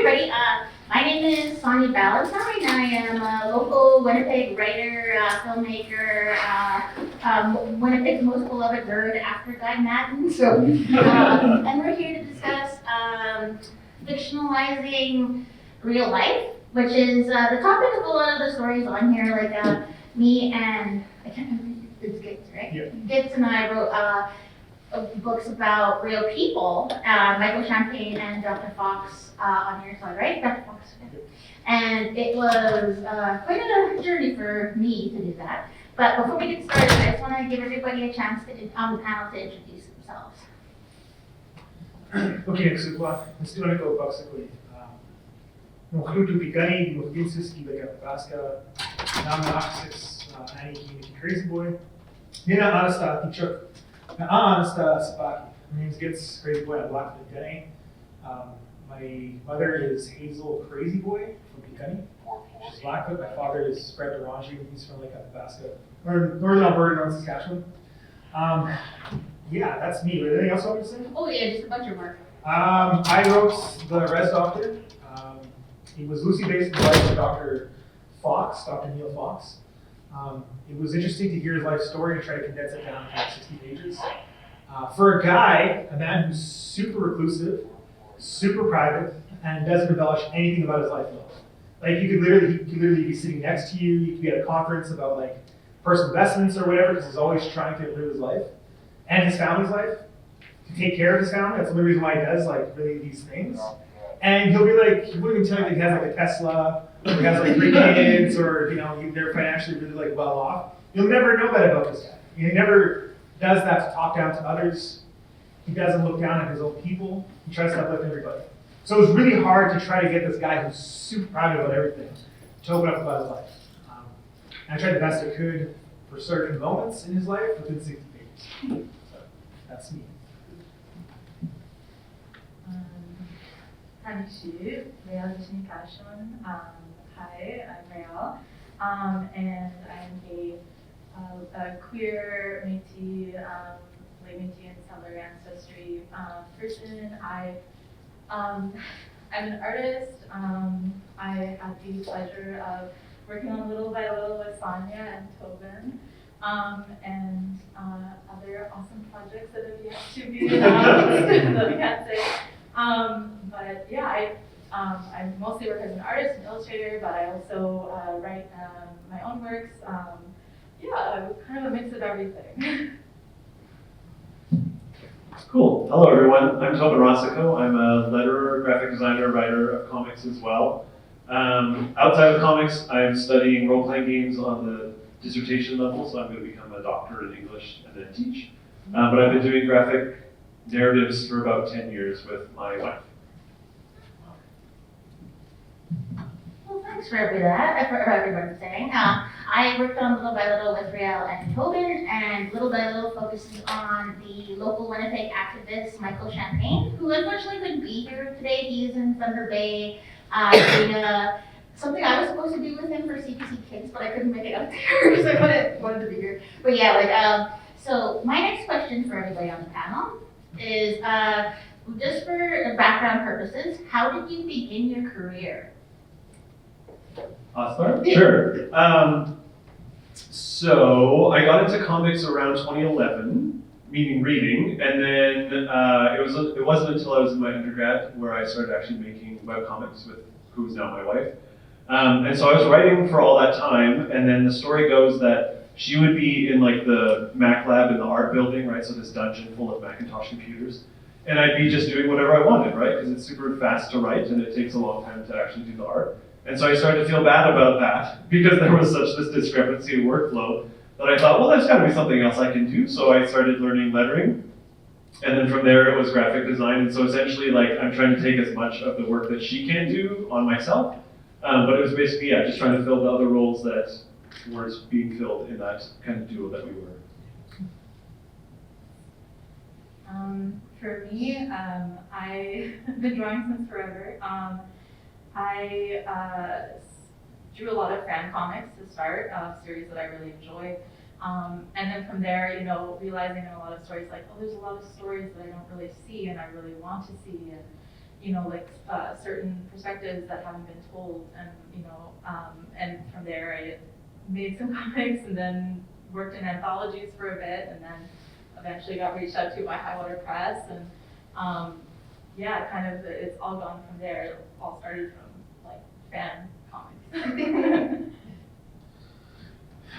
everybody. My name is Sonya Ballantyne. I am a local Winnipeg writer, filmmaker, Winnipeg's most beloved bird after Guy Madden. So, and we're here to discuss fictionalizing real life, which is the topic of a lot of the stories on here. Like me and I can't remember, it's Gitz, right? Yeah. Gitz and I wrote books about real people, Michael Champagne and Dr. Fox on your side, right? Dr. Fox. And it was quite a journey for me to do that. But before we get started, I just want to give everybody a chance on the panel to introduce themselves. Okay, so историков basically. Нухлюду пикани, нухгинсиски бека баска, нам нахсис, ани community crazy boy. Nina Anasta teacher. Anasta Spaki. Her name's Gitz, crazy boy. I'm black from Denny. My mother is Hazel Crazy Boy from Picani. She's Blackfoot. My father is Fred Durangi. He's from Lake Athabasca, or Northern Alberta, Northern Saskatchewan. Yeah, that's me. Anything else I want to say? Oh yeah, just a bunch of work. I wrote The Res Doctor. He was loosely based on the life of Dr. Fox, Dr. Neil Fox. It was interesting to hear his life story and try to condense it down to like 60 pages. For a guy, a man who's super reclusive, super private, and doesn't embellish anything about his life at all. Like he could literally be sitting next to you. You could be at a conference about like personal investments or whatever, because he's always trying to live his life and his family's life, to take care of his family. That's the only reason why he does like really these things. And he'll be like, he wouldn't even tell you that he has like a Tesla, or he has like 3 kids, or you know, they're financially really like well off. You'll never know that about this guy. He never does that to talk down to others. He doesn't look down at his own people. He tries to uplift everybody. So it was really hard to try to get this guy who's super private about everything to open up about his life. And I tried the best I could for certain moments in his life within 60 pages. So that's me. Tanishu, Rhael Communication. Hi, I'm Rhael, and I'm a queer Métis, late Métis and settler ancestry person. I'm an artist. I had the pleasure of working on Little by Little with Sonya and Tobin, and other awesome projects that have yet to be announced that I can't say. But yeah, I mostly work as an artist and illustrator, but I also write my own works. Yeah, kind of a mix of everything. Cool. Hello, everyone. I'm Tobin Rossico. I'm a letterer, graphic designer, writer of comics as well. Outside of comics, I'm studying role-playing games on the dissertation level, so I'm going to become a doctor in English and then teach. But I've been doing graphic narratives for about 10 years with my wife. Well, thanks for everyone saying. I worked on Little by Little with Rhael and Tobin, and Little by Little focuses on the local Winnipeg activist Michael Champagne, who unfortunately couldn't be here today. He's in Thunder Bay doing something I was supposed to do with him for CPC Kids, but I couldn't make it up there because I wanted to be here. But yeah, so my next question for everybody on the panel is just for background purposes, how did you begin your career? I'll start? Sure. So I got into comics around 2011, meaning reading, and then it wasn't until I was in my undergrad where I started actually making webcomics with who's now my wife. And so I was writing for all that time, and then the story goes that she would be in like the Mac lab in the art building, right? So this dungeon full of Macintosh computers. And I'd be just doing whatever I wanted, right? Because it's super fast to write and it takes a long time to actually do the art. And so I started to feel bad about that because there was such this discrepancy in workflow that I thought, well, there's gotta be something else I can do. So I started learning lettering. And then from there it was graphic design. And so essentially like I'm trying to take as much of the work that she can do on myself. But it was basically, yeah, just trying to fill the other roles that weren't being filled in that kind of duo that we were. For me, I've been drawing since forever. I drew a lot of fan comics to start, series that I really enjoy. And then from there, you know, realizing in a lot of stories like, oh, there's a lot of stories that I don't really see and I really want to see. certain perspectives that haven't been told, and and from there I made some comics and then worked in anthologies for a bit, and then eventually got reached out to by High Water Press, and it's all gone from there. It all started from like fan comics.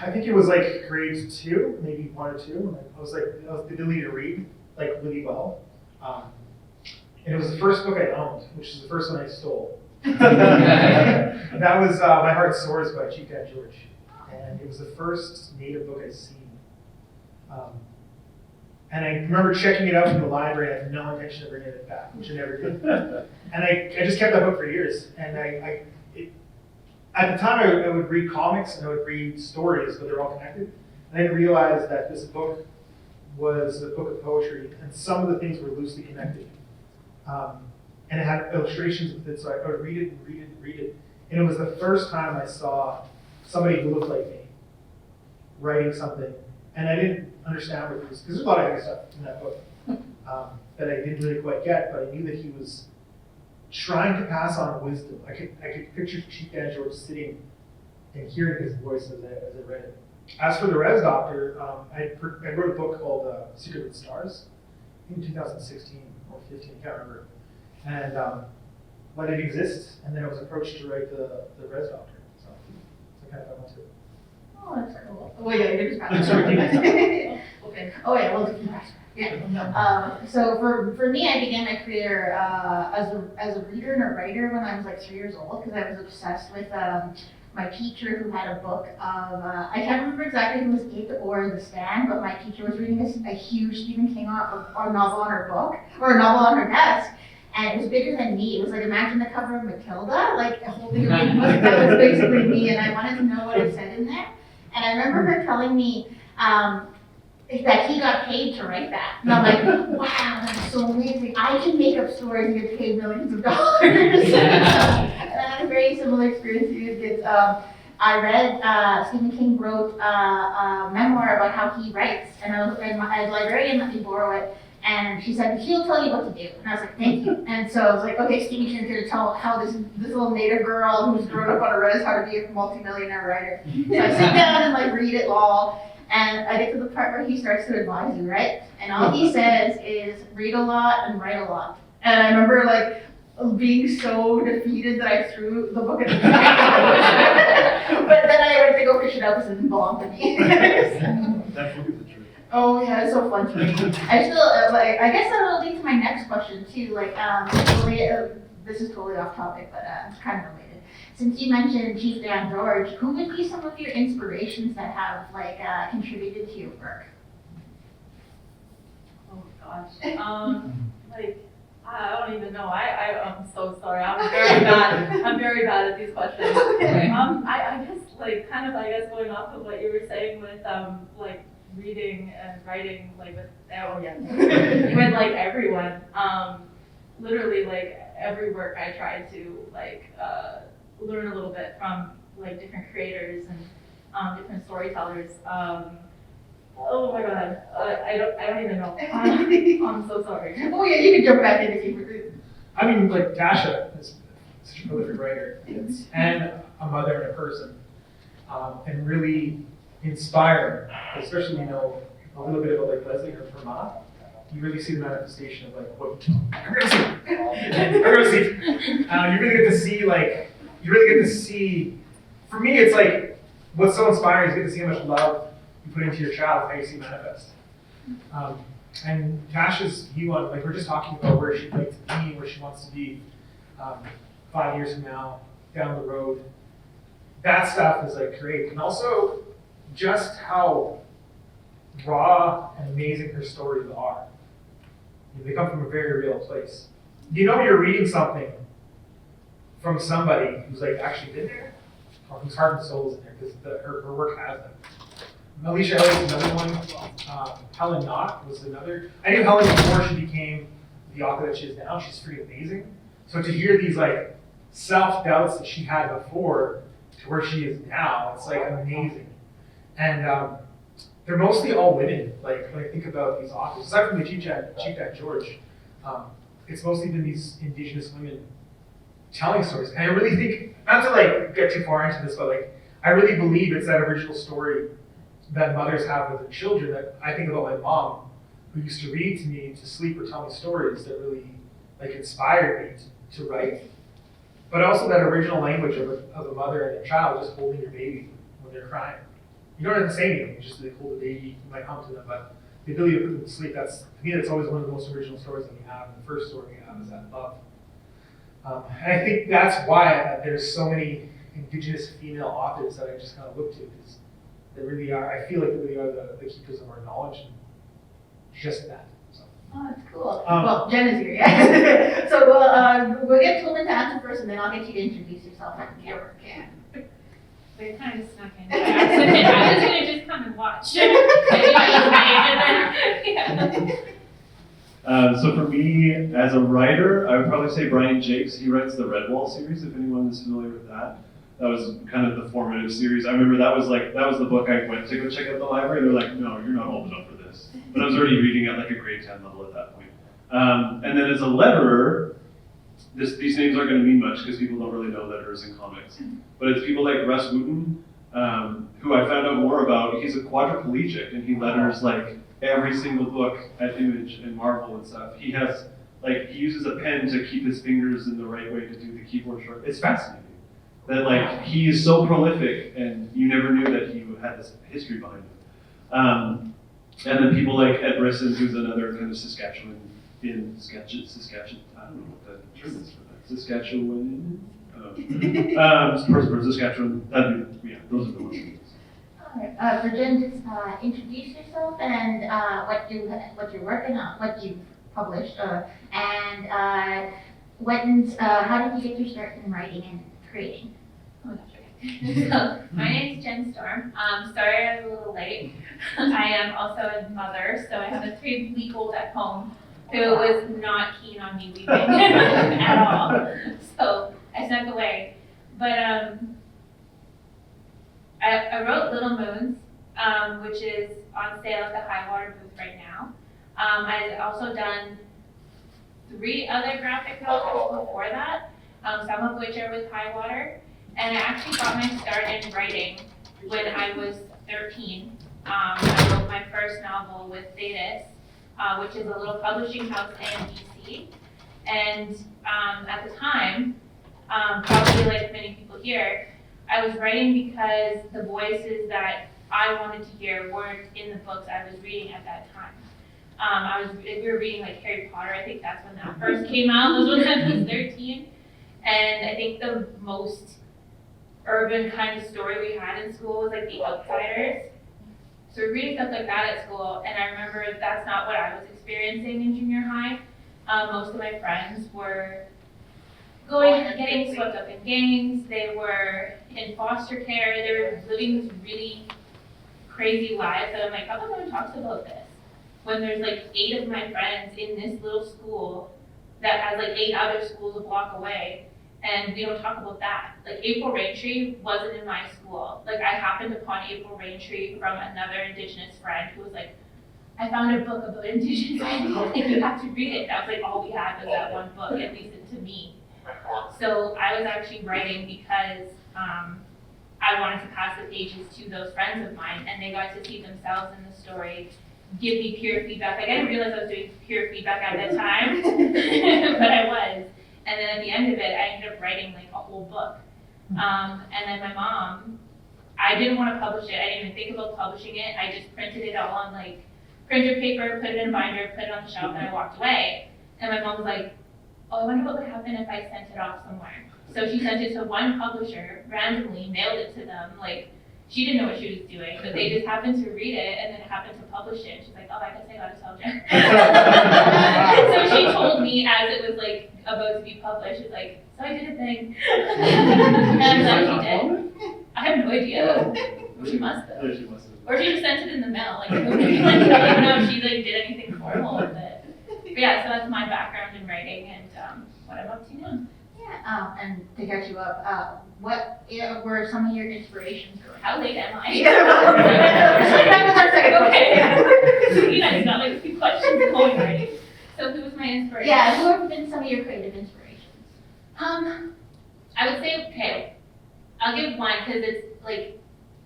I think it was like grade 2, maybe 1 or 2, and I was the ability to read like really well. And it was the first book I owned, which is the first one I stole. That was My Heart Soars by Chief Dad George. And it was the first native book I'd seen. And I remember checking it out from the library. I had no intention of bringing it back, which I never did. And I just kept that book for years. And at the time, I would read comics and I would read stories, but they're all connected. And I didn't realize that this book was a book of poetry, and some of the things were loosely connected. And it had illustrations with it, so I would read it and read it and read it. And it was the first time I saw somebody who looked like me writing something. And I didn't understand what it was, because there's a lot of other stuff in that book that I didn't really quite get, but I knew that he was trying to pass on wisdom. I could picture Chief Dan George sitting and hearing his voice as I read it. As for the Res Doctor, I wrote a book called Secret of the Stars in 2016 or 15, I can't remember. And let it exist, and then I was approached to write the Res Doctor. So I kind of fell into it. Oh, that's cool. Oh, yeah, you're just I'm sorry, keep it. Okay. Oh, yeah, we'll do that. Yeah. So for me, I began my career as a reader and a writer when I was like 3 years old, because I was obsessed with my teacher, who had a book of, I can't remember exactly if it was It or The Stand, but my teacher was reading a huge Stephen King novel on her book, or a novel on her desk, and it was bigger than me. It was like, imagine the cover of Matilda, like holding a big book. That was basically me, and I wanted to know what it said in there. And I remember her telling me that he got paid to write that. And I'm like, wow, that's so amazing. I can make up stories and get paid millions of dollars. And I had a very similar experience to you, Gitz. I read Stephen King wrote a memoir about how he writes, and I was a librarian let me borrow it, and she said, he'll tell you what to do. And I was like, thank you. And so I was like, okay, Stephen King's going to tell how this little native girl who's grown up on a res how to be a multi-millionaire writer. So I sit down and like read it all, and I get to the part where he starts to advise you, right? And all he says is read a lot and write a lot. And I remember like being so defeated that I threw the book at the ground. But then I went to go fish it out because it didn't belong to me. That book is the truth. Oh yeah, it's so fun to me. I still I guess that'll lead to my next question too. Like, this is totally off topic, but it's kind of related. Since you mentioned Chief Dan George, who would be some of your inspirations that have contributed to your work? Oh gosh. I don't even know. I'm so sorry. I'm very bad. I'm very bad at these questions. I guess going off of what you were saying with reading and writing with everyone. Literally every work I try to learn a little bit from different creators and different storytellers. Oh my god, I don't even know. I'm so sorry. Oh yeah, you can jump back in if you. I mean, like Tasha is such a prolific writer and a mother and a person, and really inspiring. Especially a little bit about Leslie or Vermont. You really see the manifestation of what I'm gonna see. You really get to see. For me, it's what's so inspiring is you get to see how much love you put into your child, how you see it manifest. And Tasha's view on, we're just talking about where she'd like to be, where she wants to be 5 years from now, down the road. That stuff is great. And also just how raw and amazing her stories are. They come from a very real place. You're reading something from somebody who's actually been there, or whose heart and soul is in there, because her work has them. Alicia Elliott is another one. Helen Knott was another. I knew Helen before she became the author that she is now. She's pretty amazing. So to hear these self-doubts that she had before to where she is now, it's amazing. And they're mostly all women. When I think about these authors, aside from the Chief Dad George, it's mostly been these Indigenous women telling stories. And I really think, not to like get too far into this, but like, I really believe it's that original story that mothers have with their children that I think about my mom, who used to read to me to sleep or tell me stories that really like inspired me to write. But also that original language of a mother and a child just holding your baby when they're crying. You don't have to say anything, you just like hold the baby, you might hum to them, but the ability to put them to sleep, to me, that's always one of the most original stories that we have. And the first story we have is that love. And I think that's why there's so many Indigenous female authors that I just kind of look to, because they really are, I feel like they really are the keepers of our knowledge and just that. So. Oh, that's cool. Well, Jen is here, yeah. So we'll get Tolman to answer first, and then I'll get you to introduce yourself on camera. Yeah. They kind of snuck in by accident. I was gonna just come and watch. So for me, as a writer, I would probably say Brian Jakes. He writes the Redwall series, if anyone is familiar with that. That was kind of the formative series. I remember that was the book I went to go check out the library. They're like, no, you're not old enough for this. But I was already reading at like a grade 10 level at that point. And then as a letterer, these names aren't going to mean much because people don't really know letterers in comics. But it's people like Russ Wooten, who I found out more about. He's a quadriplegic and he letters like every single book at Image and Marvel and stuff. He has he uses a pen to keep his fingers in the right way to do the keyboard short. It's fascinating that he is so prolific and you never knew that he had this history behind him. And then people like Ed Brisson, who's another kind of Saskatchewan. I don't know what the term is for that. Saskatchewan. For Saskatchewan. Those are the ones. All right. For Jen, just introduce yourself and what you're working on, what you've published, and how did you get your start in writing and creating? Oh, that's right. So, my name is Jen Storm. Sorry I was a little late. I am also a mother, so I have a 3-week-old at home who was not keen on me leaving at all. So I snuck away. But I wrote Little Moons, which is on sale at the High Water booth right now. I've also done 3 other graphic novels before that, some of which are with High Water. And I actually got my start in writing when I was 13. I wrote my first novel with Thetis, which is a little publishing house in BC. And at the time, probably like many people here, I was writing because the voices that I wanted to hear weren't in the books I was reading at that time. We were reading like Harry Potter. I think that's when that first came out. Was when I was 13. And I think the most urban kind of story we had in school was like The Outsiders. So we're reading stuff like that at school, and I remember that's not what I was experiencing in junior high. Most of my friends were getting swept up in gangs, they were in foster care, they were living these really crazy lives that I'm like, how come no one talks about this? When there's like 8 of my friends in this little school that has like 8 other schools a block away, and we don't talk about that. Like April Raintree wasn't in my school. Like I happened upon April Raintree from another Indigenous friend who was like, I found a book about Indigenous people, like you have to read it. That was like all we had was that one book, at least to me. So I was actually writing because I wanted to pass the pages to those friends of mine, and they got to see themselves in the story, give me peer feedback. Like I didn't realize I was doing peer feedback at that time, but I was. And then at the end of it, I ended up writing like a whole book. And then my mom, I didn't want to publish it. I didn't even think about publishing it. I just printed it all on like printer paper, put it in a binder, put it on the shelf, and I walked away. And my mom was like, oh, I wonder what would happen if I sent it off somewhere. So she sent it to one publisher, randomly mailed it to them. Like, she didn't know what she was doing, but they just happened to read it and then happened to publish it. And she's like, oh, I guess I gotta tell Jen. So she told me as it was like about to be published, she's like, so I did a thing. And I'm like, she did? I have no idea. She must have. Yeah, she must have. Or she just sent it in the mail. Like, I don't even know if she like did anything formal with it. But yeah, so that's my background in writing and what I'm up to now. Yeah, and to catch you up, what were some of your inspirations? How late am I? That was our second question. Okay. You guys got like a few questions going, right? So who was my my inspiration? Yeah, who have been some of your creative inspirations? I would say, okay, I'll give one because it's like,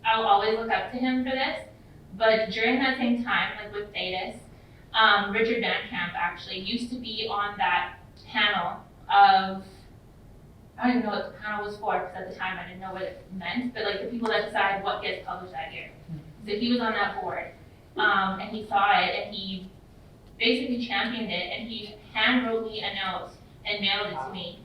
I'll always look up to him for this. But during that same time, like with Thetis, Richard Van Camp actually used to be on that panel of, I don't even know what the panel was for because at the time I didn't know what it meant, but like the people that decide what gets published that year. So he was on that board, and he saw it and he basically championed it and he hand wrote me a note and mailed it to me.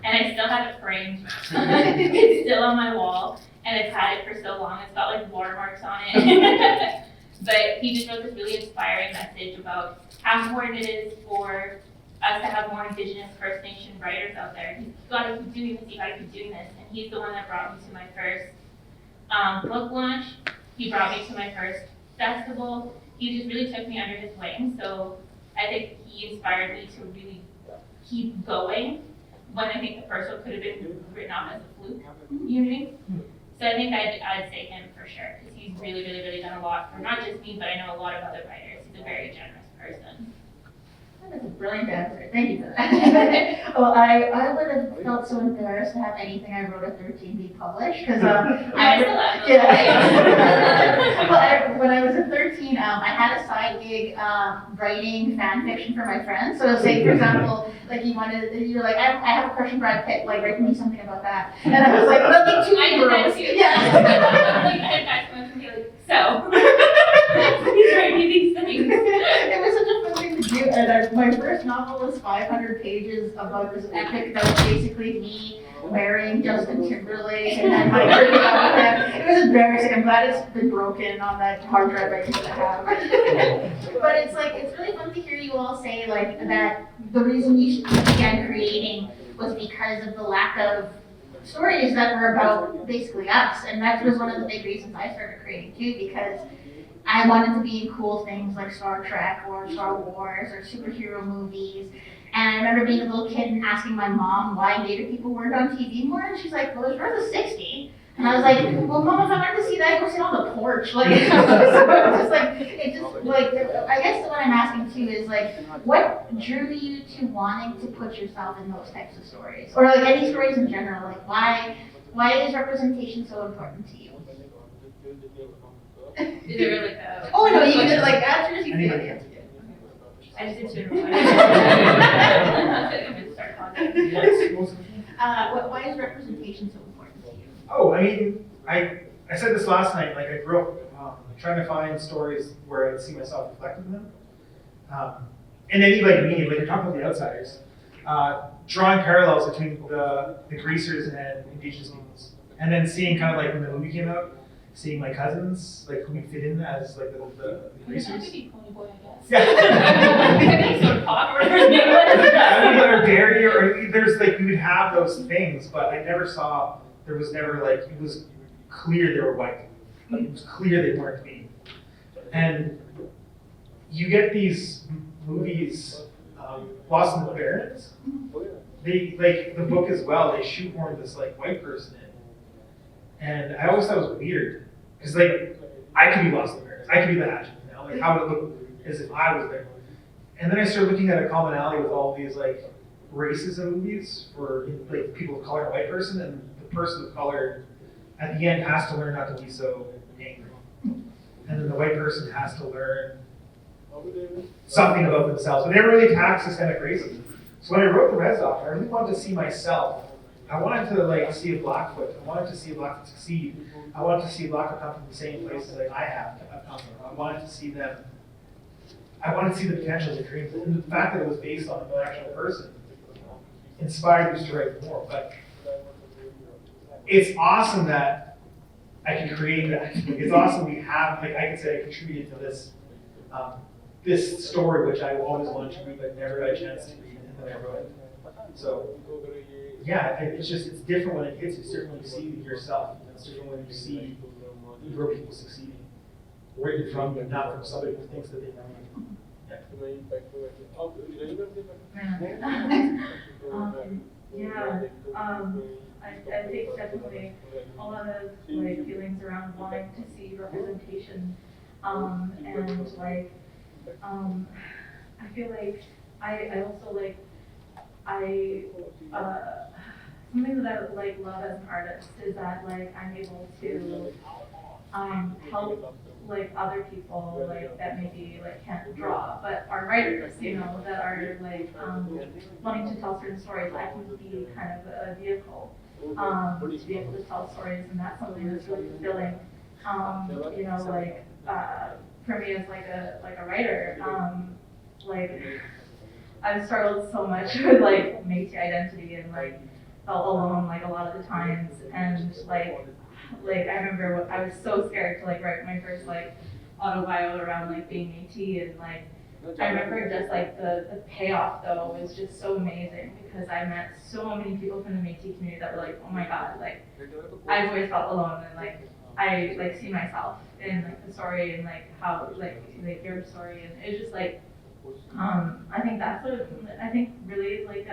And I still have it framed. It's still on my wall, and I've had it for so long. It's got like watermarks on it. But he just wrote this really inspiring message about how important it is for us to have more Indigenous First Nation writers out there. You gotta keep doing this, you gotta keep doing this. And he's the one that brought me to my first book launch. He brought me to my first festival. He just really took me under his wing. So I think he inspired me to really keep going when I think the first one could have been written off as a fluke, you know what I mean? So I think I'd say him for sure, because he's really, really, really done a lot for not just me, but I know a lot of other writers. He's a very generous person. That's a brilliant answer. Thank you for that. Well, I would have felt so embarrassed to have anything I wrote at 13 be published because I still have yeah. Well, when I was at 13, I had a side gig writing fan fiction for my friends. So say, for example, like you're like, I have a crush on Brad Pitt, like write me something about that. And I was like, nothing too I did that gross. too. Yeah. Like, I got someone to be like, so, he's writing these things. It was such a fun thing to do, and my first novel was 500 pages about this epic that was basically me marrying Justin Timberlake and then my breaking up with him. It was embarrassing. I'm glad it's been broken on that hard drive I used to have. But it's like, it's really fun to hear you all say like that the reason you began creating was because of the lack of stories that were about basically us, and that was one of the big reasons I started creating too, because I wanted to be in cool things like Star Trek or Star Wars or superhero movies. And I remember being a little kid and asking my mom why Native people weren't on TV more, and she's like, well, there's Earth is 60. And I was like, well, Mom, if I wanted to see that, go sit on the porch. Like, so it's just like, it just like, I guess what I'm asking too is like, what drew you to wanting to put yourself in those types of stories? Or like any stories in general, like why is representation so important to you? Is it really Oh no, you can like answers you feel. Anybody? I just didn't reply. I'm gonna start talking. Why is representation so important to you? Oh, I mean, I said this last night, like I grew up trying to find stories where I'd see myself reflected in them. And then like me, like you're talking about the outsiders, drawing parallels between the greasers and indigenous peoples. And then seeing kind of like when the movie came out, seeing my cousins, like who we fit in as like the greasers. Yeah. Sort of awkward. Or dairy, or there's like we would have those things, but I never saw. There was never like it was clear they were white. Like, it was clear they weren't me. And you get these movies, Lost in the Barrens. They like the book as well. They shoehorn this like white person in, and I always thought it was weird because like I could be lost in the Barrens. I could be the Hatchet. You know, like how would it look as if I was there? And then I started looking at a commonality with all these like races in movies for like people of color and white person, and the person of color at the end has to learn not to be so angry, and then the white person has to learn something about themselves. But they never really tax systemic racism. So when I wrote the Res Doc, I really wanted to see myself. I wanted to like see a Blackfoot. I wanted to see a Blackfoot succeed. I wanted to see a Blackfoot come from the same places like I have come from. I wanted to see them. I wanted to see the potential of the dreams, and the fact that it was based on an actual person inspired me to write more. But it's awesome that I can create that. It's awesome we have, like I can say I contributed to this this story, which I always wanted to read, but never got a chance to read, and then I wrote it. So yeah, it's different when it hits you. Certainly you see yourself. It's different when you see Euro people succeeding, written from you, not from somebody who thinks that they know you. I think definitely a lot of like feelings around wanting to see representation, and like I feel like I also like, something that I like love as an artist is that like I'm able to help like other people like that maybe like can't draw but are writers, you know, that are like wanting to tell certain stories. I can be kind of a vehicle to be able to tell stories, and that's something that's really fulfilling. You know, like for me as like a writer, like I've struggled so much with like Métis identity and like felt alone like a lot of the times, and like I remember I was so scared to like write my first like autobio around like being Métis, and like I remember just like the payoff though was just so amazing because I met so many people from the Métis community that were like, oh my god, like I've always felt alone, and like I like see myself in like the story and like how like your story, and it's just like I think that's what I think really like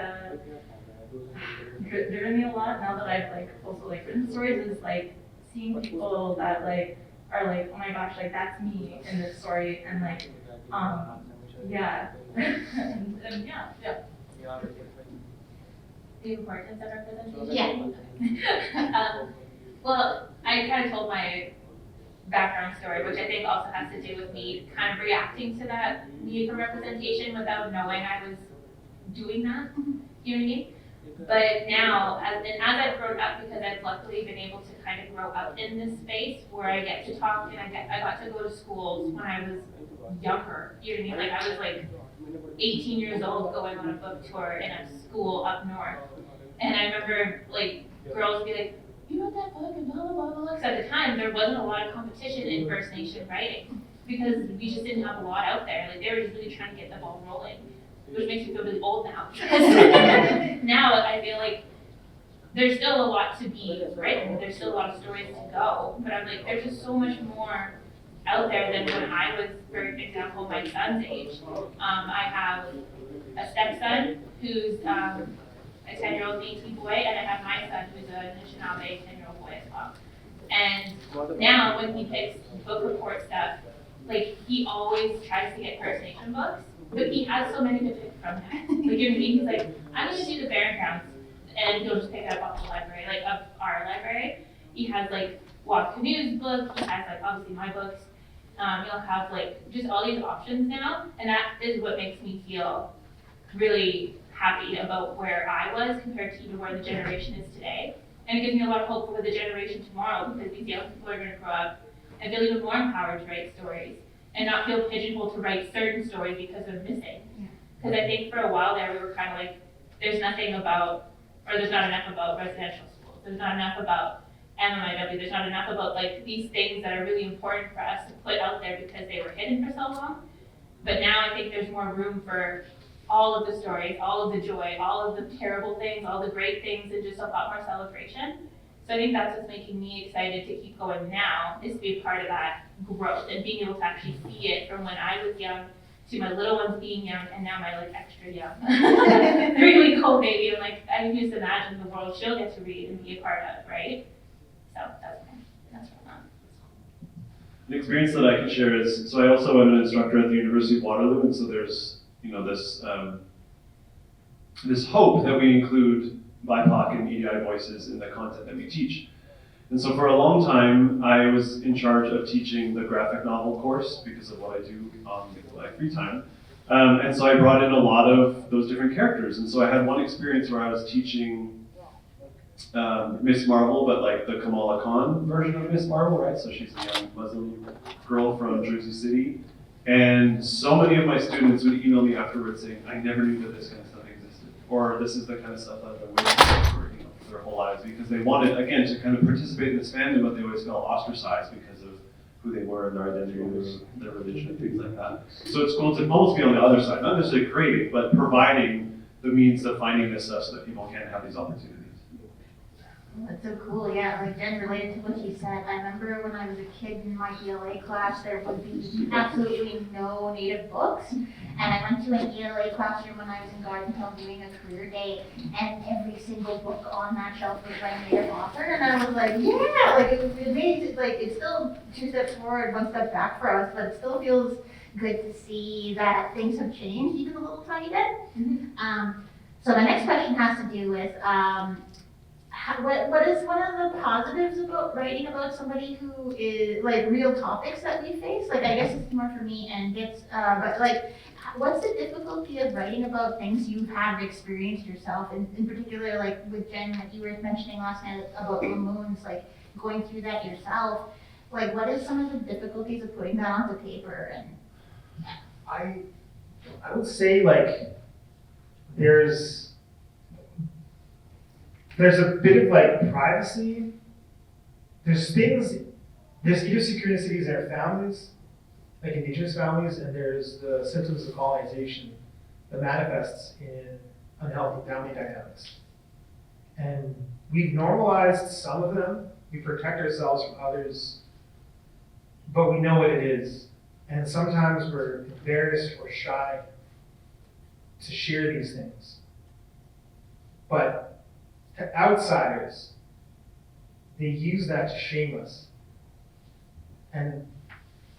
driven me a lot now that I've like also like written stories is like seeing people that like are like, oh my gosh, like that's me in this story, and like yeah and yeah. The importance of representation? Yeah. Well, I kind of told my background story, which I think also has to do with me kind of reacting to that need for representation without knowing I was doing that. You know what I mean? But now, as I've grown up, because I've luckily been able to kind of grow up in this space where I get to talk and I got to go to schools when I was younger. You know what I mean? Like I was like 18 years old going on a book tour in a school up north. And I remember like girls be like, you wrote that book and blah, blah, blah, blah. Because at the time, there wasn't a lot of competition in First Nation writing because we just didn't have a lot out there. Like they were just really trying to get the ball rolling, which makes me feel really old now. Now I feel like there's still a lot to be written. There's still a lot of stories to go. But I'm like, there's just so much more out there than when I was, for example, my son's age. I have a stepson who's a 10-year-old Métis boy, and I have my son who's a Anishinaabe 10-year-old boy as well. And now when he picks book report stuff, like he always tries to get First Nation books, but he has so many to pick from now. Like, you know what I mean? He's like, I'm gonna do the Barren Grounds, and he'll just pick it up off the library, like of our library. He has like Walk Canoe's book, he has like obviously my books. You'll have like just all these options now, and that is what makes me feel really happy about where I was compared to even where the generation is today. And it gives me a lot of hope for the generation tomorrow, because these young people are going to grow up and feel even more empowered to write stories and not feel pigeonholed to write certain stories because they're missing. Because I think for a while there we were kind of like, there's nothing about, or there's not enough about residential schools. There's not enough about MMIW. There's not enough about like these things that are really important for us to put out there because they were hidden for so long. But now I think there's more room for all of the stories, all of the joy, all of the terrible things, all the great things, and just a lot more celebration. So I think that's what's making me excited to keep going now, is to be a part of that growth and being able to actually see it from when I was young to my little ones being young, and now my like extra young 3-week old baby. And like I can just imagine the world she'll get to read and be a part of, right? So that's what I'm. An experience that I can share is, so I also am an instructor at the University of Waterloo, and so there's this hope that we include BIPOC and EDI voices in the content that we teach. And so for a long time, I was in charge of teaching the graphic novel course because of what I do on my free time. And so I brought in a lot of those different characters. And so I had one experience where I was teaching Miss Marvel, but like the Kamala Khan version of Miss Marvel, right? So she's a young Muslim girl from Jersey City. And so many of my students would email me afterwards saying, I never knew that this kind of stuff existed. Or this is the kind of stuff that I've been waiting for, for their whole lives, because they wanted, again, to kind of participate in this fandom, but they always felt ostracized because of who they were and their identity, their religion, and things like that. So it's cool to almost be on the other side, not necessarily creating, but providing the means of finding this stuff so that people can have these opportunities. That's so cool, yeah, like Jen, related to what you said, I remember when I was a kid in my ELA class, there would be absolutely no native books, and I went to an ELA classroom when I was in Garden Hill doing a career day, and every single book on that shelf was by a native author, and I was like, yeah, like it was amazing, like it's still 2 steps forward, 1 step back for us, but it still feels good to see that things have changed even a little tiny bit. Mhm. So my next question has to do with, what is one of the positives about writing about somebody who is, like, real topics that we face? Like, I guess it's more for me and Gitz, but like, what's the difficulty of writing about things you have experienced yourself? In particular, like with Jen, like you were mentioning last night about the moons, like going through that yourself. Like, what is some of the difficulties of putting that onto paper? And I would say, like, there's a bit of like privacy. There's idiosyncrasies in our families, like Indigenous families, and there's the symptoms of colonization that manifests in unhealthy family dynamics. And we've normalized some of them. We protect ourselves from others, but we know what it is. And sometimes we're embarrassed or shy to share these things. But to outsiders, they use that to shame us. And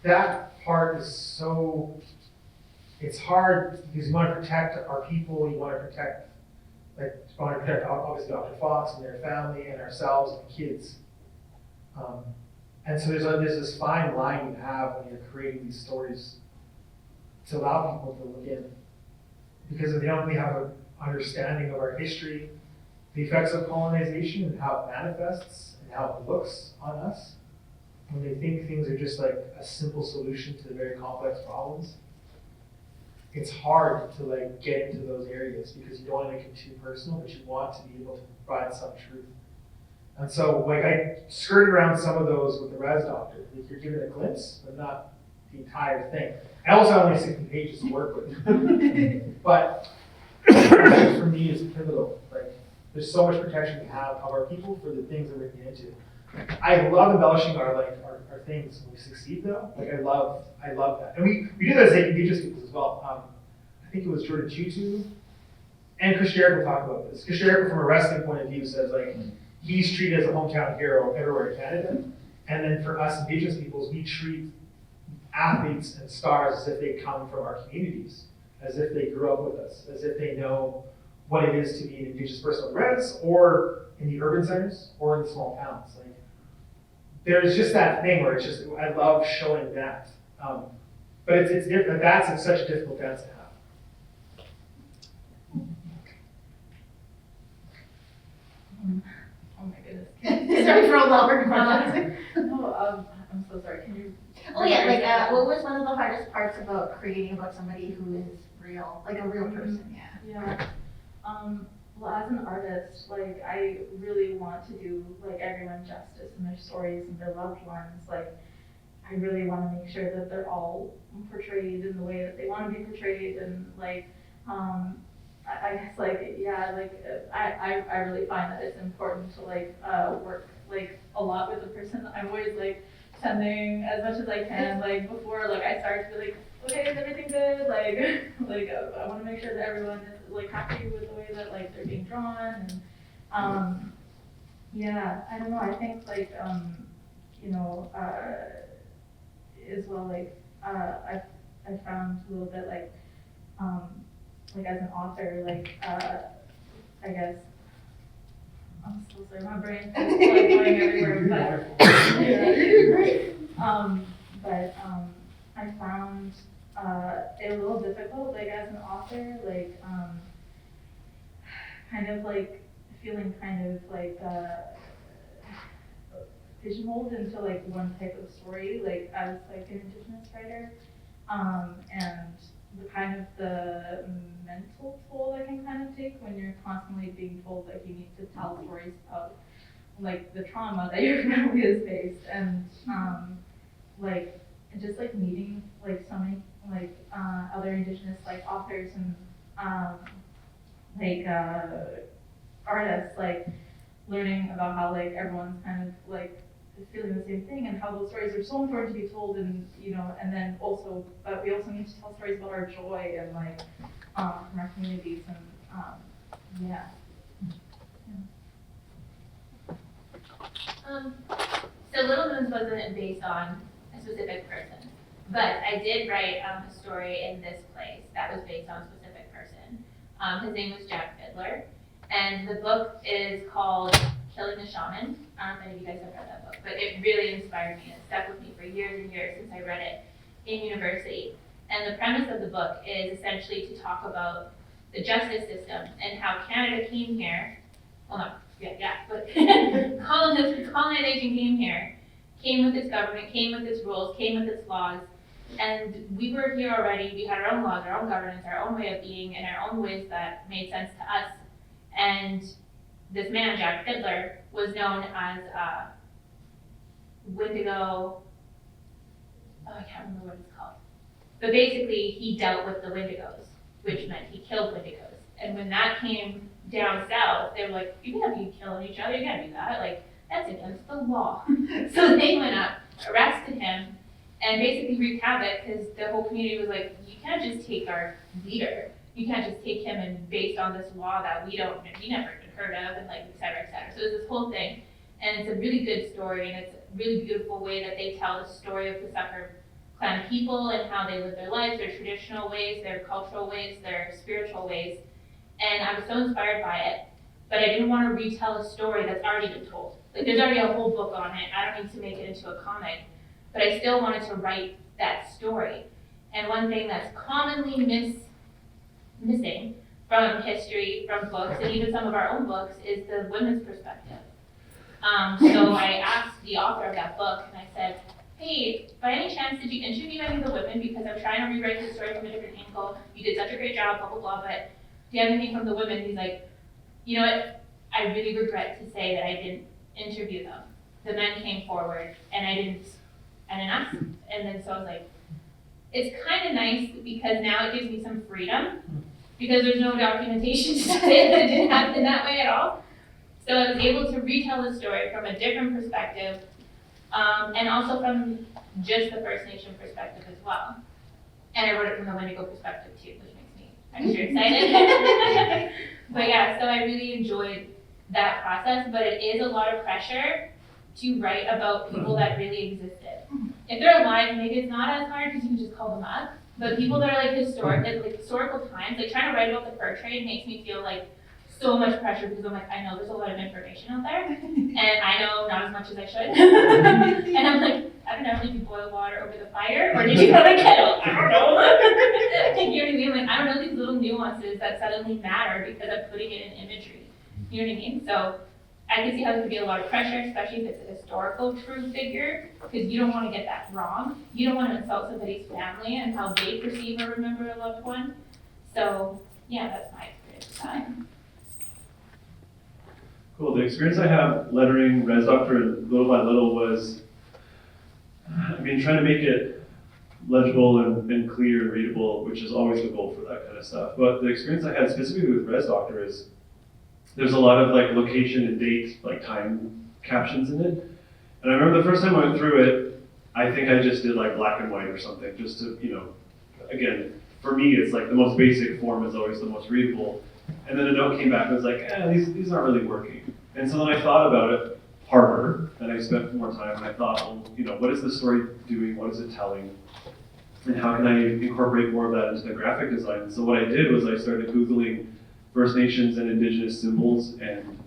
that part is so, it's hard because you want to protect our people, you want to protect, obviously Dr. Fox and their family and ourselves and the kids. And so there's this fine line you have when you're creating these stories to allow people to look in. Because if they don't really have an understanding of our history, the effects of colonization and how it manifests and how it looks on us, when they think things are just like a simple solution to very complex problems, it's hard to like get into those areas because you don't want to make it too personal, but you want to be able to provide some truth. And so, like, I skirted around some of those with the Res Doctor. Like, you're given a glimpse, but not the entire thing. I also have only 60 pages to work with. But for me, it's pivotal. Like, there's so much protection we have of our people for the things that we're getting into. I love embellishing our things when we succeed, though. Like, I love that. And we do that as Indigenous people as well. I think it was Jordan Tutu and Chris Jarrett will talk about this. Chris Jarrett, from a wrestling point of view, says, like, he's treated as a hometown hero everywhere in Canada. And then for us Indigenous peoples, we treat athletes and stars as if they come from our communities, as if they grew up with us, as if they know what it is to be an Indigenous person on Res or in the urban centers or in the small towns. Like, there's just that thing where it's just, I love showing that. But it's different. That's such a difficult dance to have. Oh my goodness. sorry for all the awkward questions. No, I'm so sorry. Can you? Oh yeah, like what was one of the hardest parts about creating about somebody who is real, like a real person? Yeah. Well, as an artist, like, I really want to do like everyone justice in their stories and their loved ones. Like, I really want to make sure that they're all portrayed in the way that they want to be portrayed, and like, I guess like, yeah, like I really find that it's important to like work like a lot with the person. I'm always like sending as much as I can, like before like I start to be like, okay, is everything good? Like I want to make sure that everyone is like happy with the way that like they're being drawn, and yeah, I don't know. I think like you know as well, like I found a little bit like as an author, like I guess I'm so sorry, my brain's just like going everywhere, but I found it a little difficult, like as an author, like kind of like feeling kind of like pigeonholed into like one type of story, like as like an Indigenous writer, and the kind of the mental toll that can kind of take when you're constantly being told that you need to tell stories of like the trauma that your family has faced, and like just like meeting like so many like other Indigenous like authors and like artists, like learning about how like everyone's kind of like feeling the same thing, and how those stories are so important to be told, and you know, and then also, but we also need to tell stories about our joy and like from our communities, and yeah. So Little Moons wasn't based on a specific person, But I did write a story in this place that was based on a specific person. His name was Jack Fiddler, and the book is called Killing the Shaman. I don't know if any of you guys have read that book, but it really inspired me. It stuck with me for years and years since I read it in university. And the premise of the book is essentially to talk about the justice system and how Canada came here. Well, no, but colonization came here, came with its government, came with its rules, came with its laws. And we were here already. We had our own laws, our own governance, our own way of being, and our own ways that made sense to us. And this man, Jack Fiddler, was known as Wendigo. Oh, I can't remember what it's called. But basically, he dealt with the Wendigos, which meant he killed Wendigos. And when that came down south, they were like, you can't be killing each other, you can't do that. Like, that's against the law. So they went up, arrested him, and basically wreaked havoc because the whole community was like, you can't just take our leader. You can't just take him and based on this law that we never even heard of, and like, et cetera, et cetera. So it's this whole thing. And it's a really good story, and it's a really beautiful way that they tell the story of the Sucker Clan people and how they live their lives, their traditional ways, their cultural ways, their spiritual ways. And I was so inspired by it, but I didn't want to retell a story that's already been told. Like, there's already a whole book on it. I don't need to make it into a comic, but I still wanted to write that story. And one thing that's commonly missing from history, from books, and even some of our own books, is the women's perspective. So I asked the author of that book, and I said, hey, by any chance, did you interview any of the women? Because I'm trying to rewrite the story from a different angle. You did such a great job, blah, blah, blah, but do you have anything from the women? He's like, you know what? I really regret to say that I didn't interview them. The men came forward, and I didn't ask them. And then so I was like, it's kind of nice because now it gives me some freedom because there's no documentation to say that it didn't happen that way at all. So I was able to retell the story from a different perspective, and also from just the First Nation perspective as well. And I wrote it from the Wendigo perspective too, which makes me extra excited. But yeah, so I really enjoyed that process, but it is a lot of pressure to write about people that really existed. If they're alive, maybe it's not as hard because you can just call them up. But people that are like historical times, like trying to write about the fur trade makes me feel like so much pressure because I'm like, I know there's a lot of information out there, and I know not as much as I should. And I'm like, I don't know, did you boil water over the fire, or did you have a kettle? I don't know. You know what I mean? Like, I don't know these little nuances that suddenly matter because I'm putting it in imagery. You know what I mean? So I can see how there could be a lot of pressure, especially if it's a historical true figure, because you don't want to get that wrong. You don't want to insult somebody's family and how they perceive or remember a loved one. So yeah, that's my experience with that. Cool. The experience I have lettering Res Doctor little by little was, trying to make it legible and clear and readable, which is always the goal for that kind of stuff. But the experience I had specifically with Res Doctor is there's a lot of like location and date, like time captions in it. And I remember the first time I went through it, I think I just did like black and white or something, just to, again, for me, it's like the most basic form is always the most readable. And then a note came back and was like, these aren't really working. And so then I thought about it harder, and I spent more time, and I thought, well, what is the story doing? What is it telling? And how can I incorporate more of that into the graphic design? And so what I did was I started Googling First Nations and Indigenous symbols and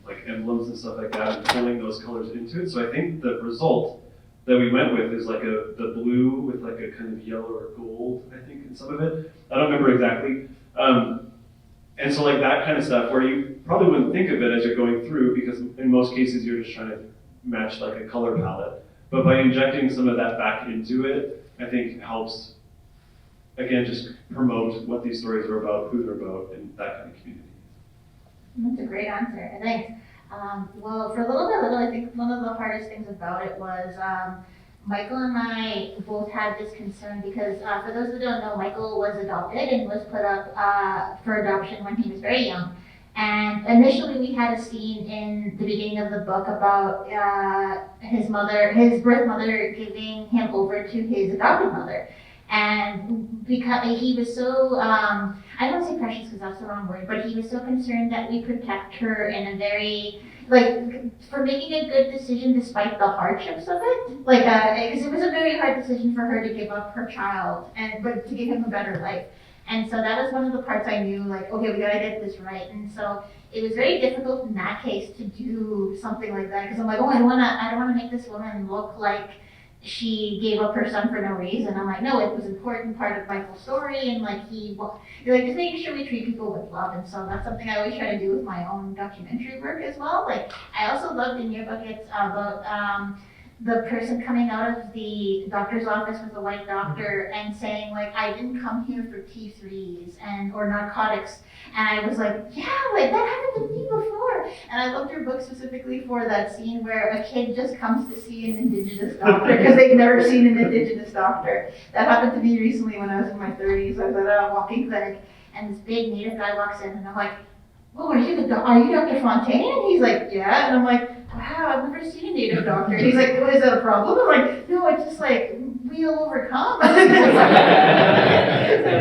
like emblems and stuff like that, and pulling those colors into it. So I think the result that we went with is like the blue with like a kind of yellow or gold, I think, in some of it. I don't remember exactly. And so like that kind of stuff where you probably wouldn't think of it as you're going through, because in most cases you're just trying to match like a color palette. But by injecting some of that back into it, I think helps, again, just promote what these stories are about, who they're about, and that kind of community. That's a great answer, thanks. Well, for Little by Little, I think one of the hardest things about it was Michael and I both had this concern because, for those who don't know, Michael was adopted and was put up for adoption when he was very young. And initially we had a scene in the beginning of the book about his birth mother giving him over to his adopted mother. And because he was so, I don't say precious because that's the wrong word, but he was so concerned that we protect her in a very like, for making a good decision despite the hardships of it. Like, because it was a very hard decision for her to give up her child, but to give him a better life. And so that was one of the parts I knew, like, okay, we gotta get this right. And so it was very difficult in that case to do something like that, because I'm like, oh, I don't wanna make this woman look like she gave up her son for no reason. I'm like, no, it was an important part of Michael's story, and like just making sure we treat people with love. And so that's something I always try to do with my own documentary work as well. Like, I also loved in your book, it's about the person coming out of the doctor's office with a white doctor and saying, like, I didn't come here for T3s or narcotics. And I was like, yeah, like, that happened to me before. And I loved your book specifically for that scene where a kid just comes to see an Indigenous doctor because they've never seen an Indigenous doctor. That happened to me recently when I was in my 30s. I was at a walking clinic, and this big Native guy walks in, and I'm like, oh, are you Dr. Fontaine? And he's like, yeah. And I'm like, wow, I've never seen a Native doctor. And he's like, oh, is that a problem? I'm like, no, it's just like, we'll overcome. So it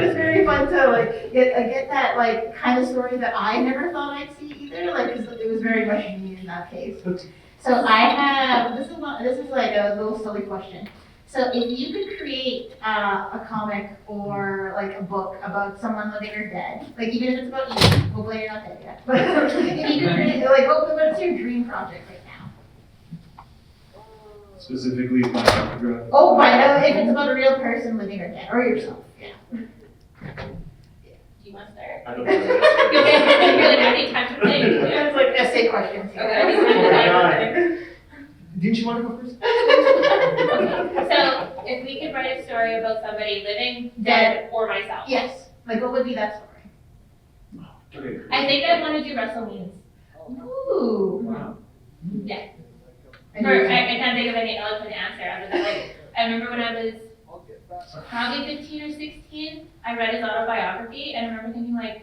was very fun to like get that like kind of story that I never thought I'd see either. Like, cause it was very much me in that case. So I have, this is like a little silly question. So if you could create a comic or like a book about someone living or dead, like even if it's about you, hopefully you're not dead yet, but if you could create, like, what's your dream project right now? Specifically, biography. Oh, if it's about a real person living or dead, or yourself, yeah. Do you want to start? I don't know. You're like, I need time to think. It's like essay questions. Okay. Didn't you want to go first? So, if we could write a story about somebody living, dead, or myself. Yes, like what would be that story? Okay. I think I want to do Russell Means. Ooh. Wow. Yeah. And I yours? can't think of any eloquent answer other than like, I remember when I was probably 15 or 16, I read his autobiography, and I remember thinking like,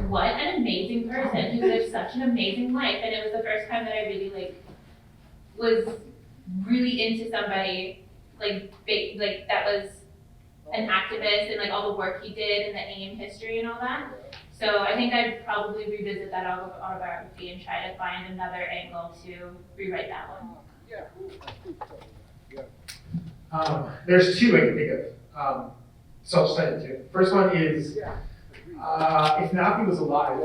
what an amazing person who lived such an amazing life. And it was the first time that I really like was really into somebody like that was an activist, and like all the work he did and the AIM history and all that. So I think I'd probably revisit that autobiography and try to find another angle to rewrite that one. There's two I can think of. So I'll just tell you two. First one is if Nappy was alive.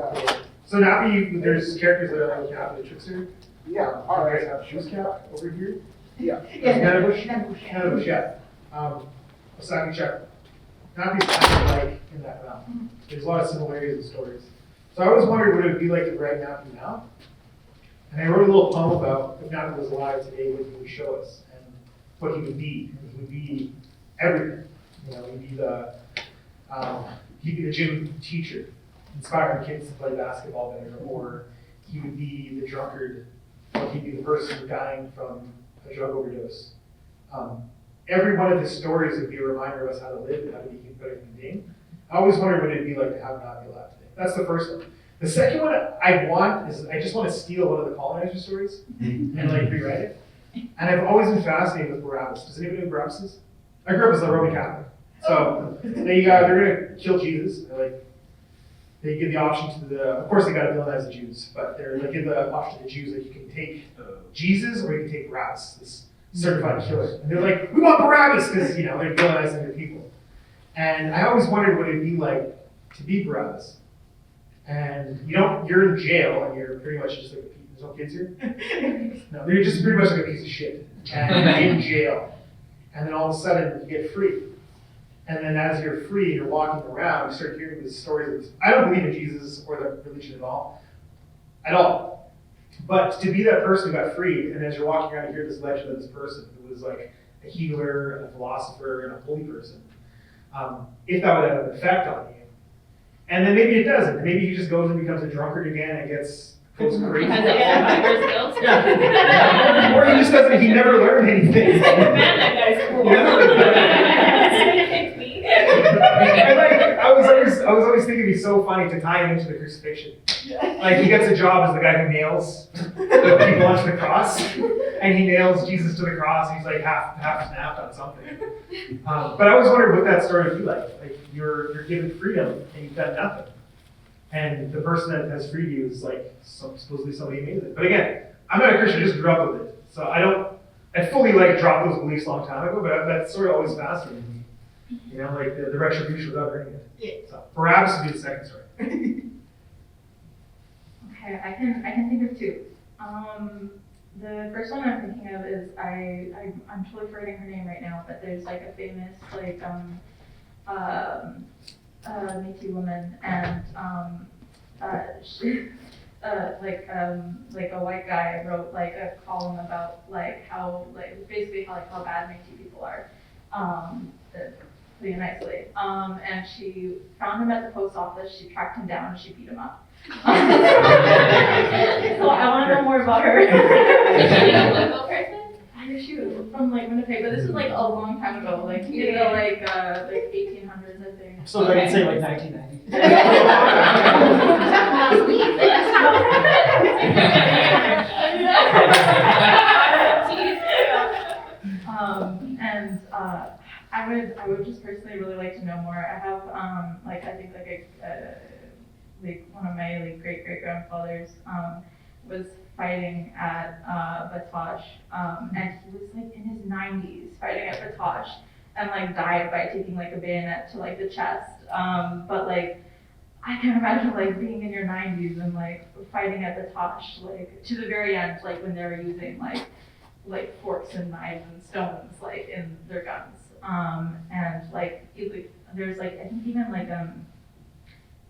So Nappy, there's characters that are like Nappy the Trickster. Yeah, all right. You guys have shoes cap over here. Yeah. Yes, Canada chef. Osaki chef. Nappy's kind of like in that realm. There's a lot of similarities in stories. So I always wondered what it would be like to write Nappy now. And I wrote a little poem about if Nappy was alive today, what he would show us and what he would be. And he would be everything. You know, he'd be the gym teacher, inspiring kids to play basketball better, or he would be the drunkard, or he'd be the person dying from a drug overdose. Every one of his stories would be a reminder of us how to live and how to be a better human being. I always wondered what it'd be like to have Nappy alive today. That's the first one. The second one I just want to steal one of the colonizer stories and like rewrite it. And I've always been fascinated with Barabbas. Does anybody know who Barabbas is? I grew up as a Roman Catholic. So they're gonna kill Jesus. They give the option to of course they gotta villainize the Jews, but they give the option to the Jews that you can take Jesus or you can take Barabbas, this certified killer. And they're like, we want Barabbas because they're villainizing their people. And I always wondered what it'd be like to be Barabbas. And you're in jail and you're pretty much just like there's no kids here? No, you're just pretty much like a piece of shit. And in jail. And then all of a sudden you get free. And then as you're free, you're walking around, you start hearing these stories. I don't believe in Jesus or the religion at all. But to be that person who got freed, and as you're walking around, you hear this legend of this person who was like a healer and a philosopher and a holy person. If that would have an effect on you. And then maybe it doesn't. Maybe he just goes and becomes a drunkard again and goes crazy. Because of Alzheimer's guilt. Yeah. Or he just doesn't, he never learned anything. Man, that guy's cool. And I was always thinking it'd be so funny to tie him into the crucifixion. Like he gets a job as the guy who nails the people onto the cross, and he nails Jesus to the cross. And he's like half snapped on something. But I always wondered what that story would be like. Like you're given freedom and you've done nothing. And the person that has freed you is like supposedly somebody amazing. But again, I'm not a Christian, I just grew up with it. So I fully like dropped those beliefs a long time ago, but that's sort of always fascinated me. You know, like the retribution without earning it. Yeah. So Barabbas would be the second story. Okay, I can think of two. The first one I'm thinking of is I'm totally forgetting her name right now, but there's like a famous Métis woman, and she like a white guy wrote like a column about like how like basically how bad Métis people are, pretty nicely. And she found him at the post office. She tracked him down and she beat him up. So I want to know more about her. Is she a local person? I know she was from like Winnipeg, but this was like a long time ago, like in the like 1800s, I think. So I can say like 1990. And I would just personally really like to know more. I have like I think like like one of my like great grandfathers was fighting at Batoche, and he was like in his 90s fighting at Batoche, and like died by taking like a bayonet to like the chest. But like I can imagine like being in your 90s and like fighting at Batoche like to the very end, like when they were using like forks and knives and stones like in their guns. And like there's like I think even like oh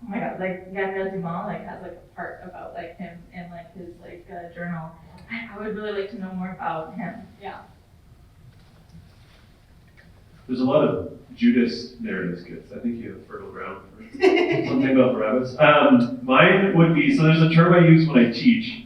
my god, like Gabriel Dumont like has like a part about like him in like his like journal. I would really like to know more about him. Yeah. There's a lot of Judas narratives, Gitz. I think you have fertile ground for something about Barabbas. Mine would be, so there's a term I use when I teach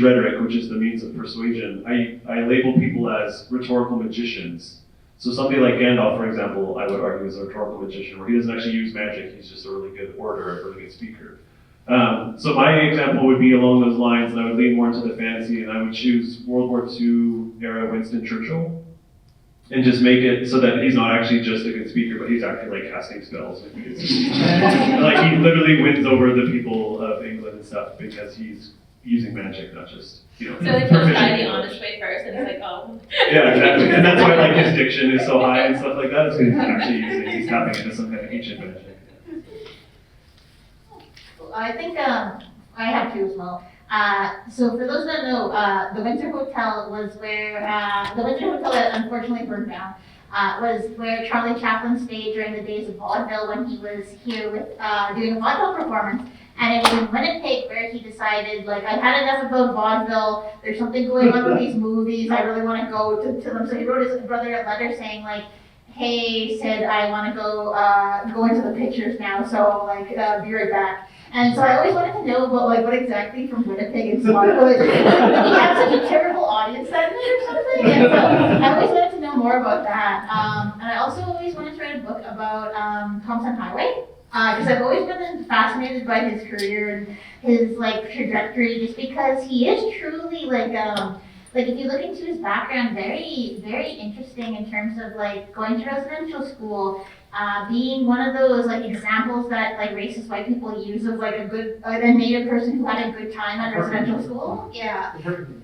rhetoric, which is the means of persuasion. I label people as rhetorical magicians. So somebody like Gandalf, for example, I would argue is a rhetorical magician, where he doesn't actually use magic, he's just a really good orator, a really good speaker. So my example would be along those lines, and I would lean more into the fantasy, and I would choose World War II era Winston Churchill, and just make it so that he's not actually just a good speaker, but he's actually like casting spells. Like he literally wins over the people of England and stuff because he's using magic, not just, So like he'll try the honest way first, and he's like, oh. Yeah, exactly. And that's why like his diction is so high and stuff like that. It's because he's actually he's tapping into some kind of ancient magic. I think I have two as well. So for those that know, the Windsor Hotel was where, the Windsor Hotel that unfortunately burned down, was where Charlie Chaplin stayed during the days of vaudeville when he was here with doing a vaudeville performance. And it was in Winnipeg where he decided, like, I've had enough about vaudeville, there's something going on with these movies, I really want to go to them. So he wrote his brother a letter saying, like, hey, Sid, I want to go into the pictures now, so, like, be right back. And so I always wanted to know about, like, what exactly from Winnipeg and Swanwood, he had such a terrible audience that night or something, and so I always wanted to know more about that. And I also always wanted to write a book about Thompson Highway. Because I've always been fascinated by his career and his like trajectory, just because he is truly like if you look into his background, very, very interesting in terms of like going to residential school, being one of those like examples that like racist white people use of like a native person who had a good time at residential school. Yeah,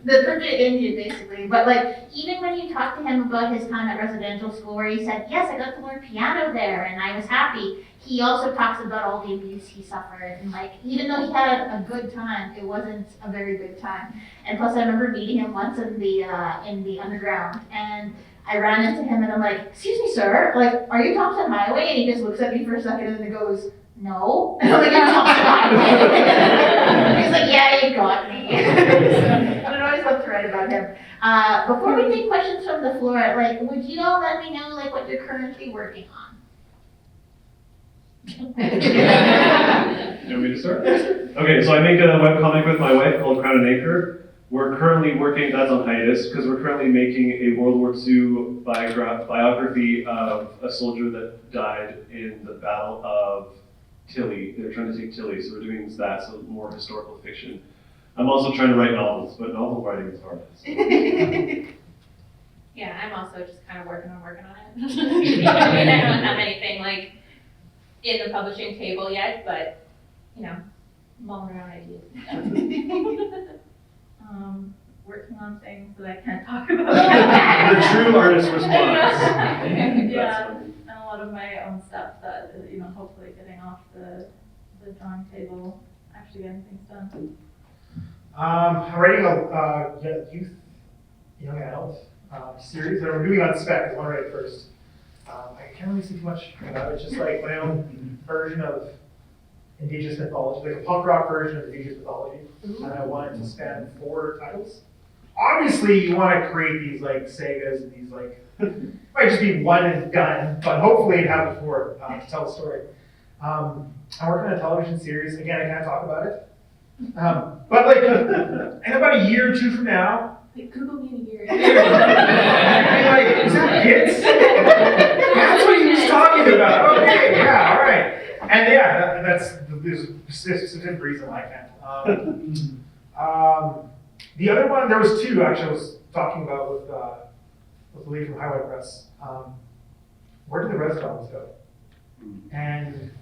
the perfect Indian basically. But like even when you talk to him about his time at residential school, where he said, yes, I got to learn piano there and I was happy. He also talks about all the abuse he suffered, and like, even though he had a good time, it wasn't a very good time. And plus, I remember meeting him once in the underground, and I ran into him, and I'm like, "Excuse me, sir, like, are you Thompson Highway?" And he just looks at me for a second, and then he goes, "No." And I'm like, "You're Thompson Highway." He's like, "Yeah, you got me." So, I always love to write about him. Before we take questions from the floor, like, would you all let me know like what you're currently working on? You want me to start? Okay, so I make a webcomic with my wife called Crown and Anchor. We're currently working, that's on hiatus, because we're currently making a World War II biography of a soldier that died in the Battle of Tilly. They're trying to take Tilly, so we're doing that, so more historical fiction. I'm also trying to write novels, but novel writing is hard. So. Yeah, I'm also just kind of working on it. I mean, I don't have anything like in the publishing table yet, but mulling around ideas. Working on things that I can't talk about. The true artist response. Yeah, That's funny. and a lot of my own stuff that, hopefully getting off the drawing table, actually getting things done. I'm writing a youth, young adult series that we're doing on spec, because I want to write it first. I can't really see too much about it. It's just like my own version of Indigenous mythology, like a punk rock version of Indigenous mythology. And I wanted to span 4 titles. Obviously, you want to create these like sagas and these like, might just be one and done, but hopefully it'd have the 4 to tell the story. I'm working on a television series. Again, I can't talk about it. But like, in about a year or 2 from now, Like, Google me in a year. I'm like, is that Gitz? That's what he was talking about. Okay, yeah, all right. And yeah, there's a specific reason why I can't. The other one, there was 2 actually I was talking about with the lady from Highway Press. Where did the res dogs go? And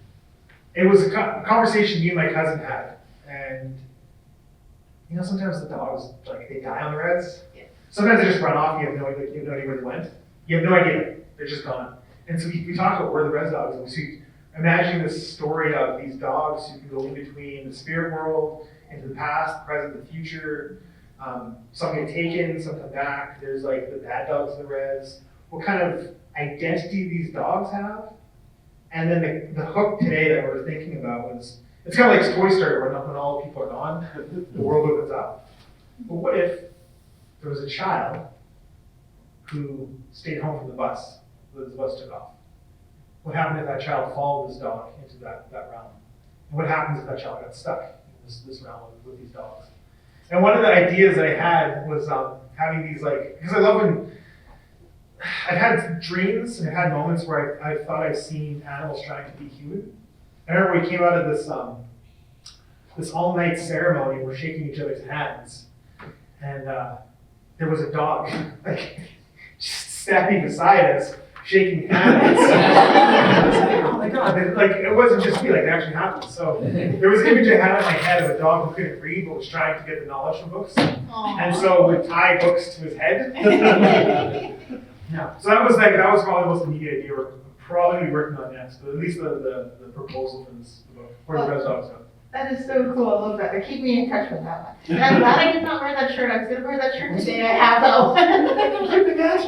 it was a conversation me and my cousin had. And sometimes the dogs, like, they die on the res. Yeah. Sometimes they just run off. You have no idea where they went. You have no idea. They're just gone. And so we talked about where the res dogs are. We imagining this story of these dogs who can go in between the spirit world, into the past, present, the future. Some get taken, some come back. There's like the bad dogs in the res. What kind of identity these dogs have? And then the hook today that we're thinking about was, it's kind of like Toy Story, when all the people are gone, the world opens up. But what if there was a child who stayed home from the bus took off? What happened if that child followed this dog into that realm? And what happens if that child got stuck in this realm with these dogs? And one of the ideas that I had was having these, like, because I love when I've had dreams and I've had moments where I thought I've seen animals trying to be human. I remember we came out of this all-night ceremony and we're shaking each other's hands, and there was a dog like just standing beside us, shaking hands. I was like, oh my god! Like, it wasn't just me; like, it actually happened. So there was an image I had in my head of a dog who couldn't read but was trying to get the knowledge from books, and so would tie books to his head. Yeah. So that was probably the most immediate idea we're probably working on next, but at least the proposal for this book, where the res dogs go. That is so cool. I love that. They keep me in touch with that one. And I'm glad I did not wear that shirt. I was going to wear that shirt today. I have though. Keep the match.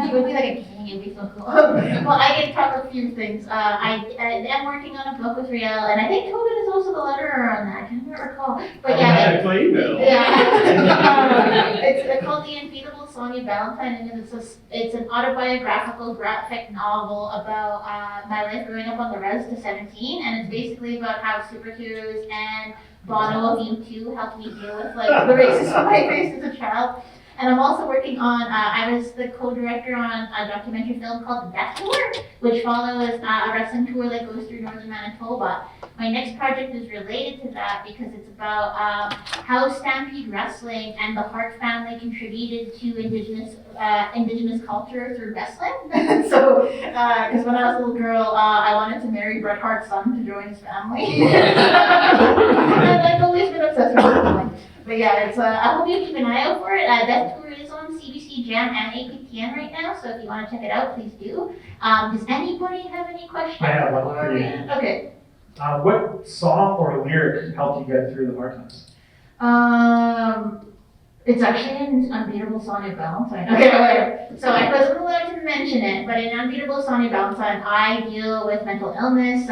It would be like a king. It would be so cool. Well, I get to talk a few things. I am working on a book with Rhael, and I think Tobin is also the letterer on that. I can't recall. But yeah. Check my email. Yeah. It's called The Unbeatable Sonya Ballantyne, and it's an autobiographical graphic novel about my life growing up on the res to 17, and it's basically about how superheroes and Bono of U2 helped me deal with like the racism I faced as a child. And I'm also working on, I was the co-director on a documentary film called The Death Tour, which follows a wrestling tour that goes through northern Manitoba. My next project is related to that because it's about how Stampede Wrestling and the Hart family contributed to indigenous culture through wrestling. So, because when I was a little girl, I wanted to marry Bret Hart's son to join his family. And I've always been obsessed with wrestling. But yeah, it's I hope you keep an eye out for it. Death Tour is on CBC Jam and APTN right now, so if you want to check it out, please do. Does anybody have any questions? I have one before for we you. end? Okay. What song or lyric helped you get through the hard times? It's actually in Unbeatable Sonya Ballantyne. Okay, whatever. So I wasn't allowed to mention it, but in Unbeatable Sonya Ballantyne, I deal with mental illness.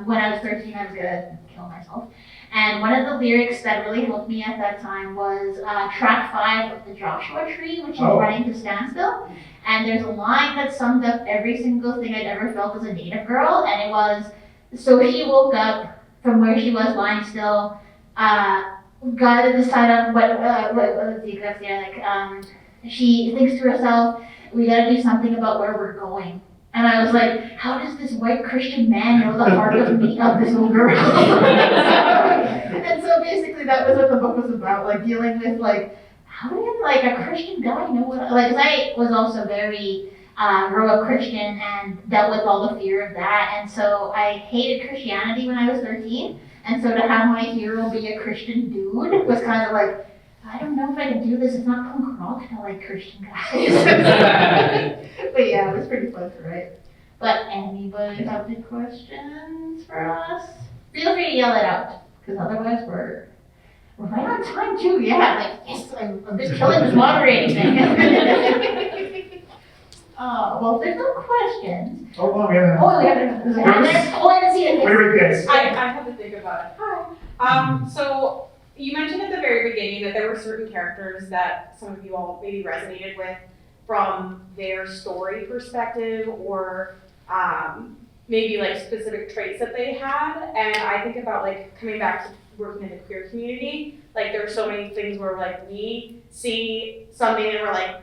When I was 13, I was gonna kill myself. And one of the lyrics that really helped me at that time was track 5 of the Joshua Tree, which is Running to Standstill. And there's a line that summed up every single thing I'd ever felt as a Native girl, and it was, so she woke up from where she was lying still, got to decide on what was the exact she thinks to herself, we gotta do something about where we're going. And I was like, how does this white Christian man know the heart of me, of this little girl? And so basically that was what the book was about, like dealing with like, how did like a Christian guy know what, like, 'cause I was also very, grew up Christian and dealt with all the fear of that. And so I hated Christianity when I was 13. And so to have my hero be a Christian dude was kind of like, I don't know if I can do this. It's not punk rock to like Christian guys. But yeah, it was pretty fun to write. But anybody have any questions for us? Feel free to yell it out, because otherwise we're right on time too. Yeah, like yes, I'm just killing this moderating thing. Well, if there's no questions. Oh, well, we have Oh, we have there's a hand there. Oh, I didn't see it. Wait, guys. I had to think about it. Hi. So you mentioned at the very beginning that there were certain characters that some of you all maybe resonated with from their story perspective, or maybe like specific traits that they had. And I think about like coming back to working in the queer community, like there are so many things where like we see something and we're like,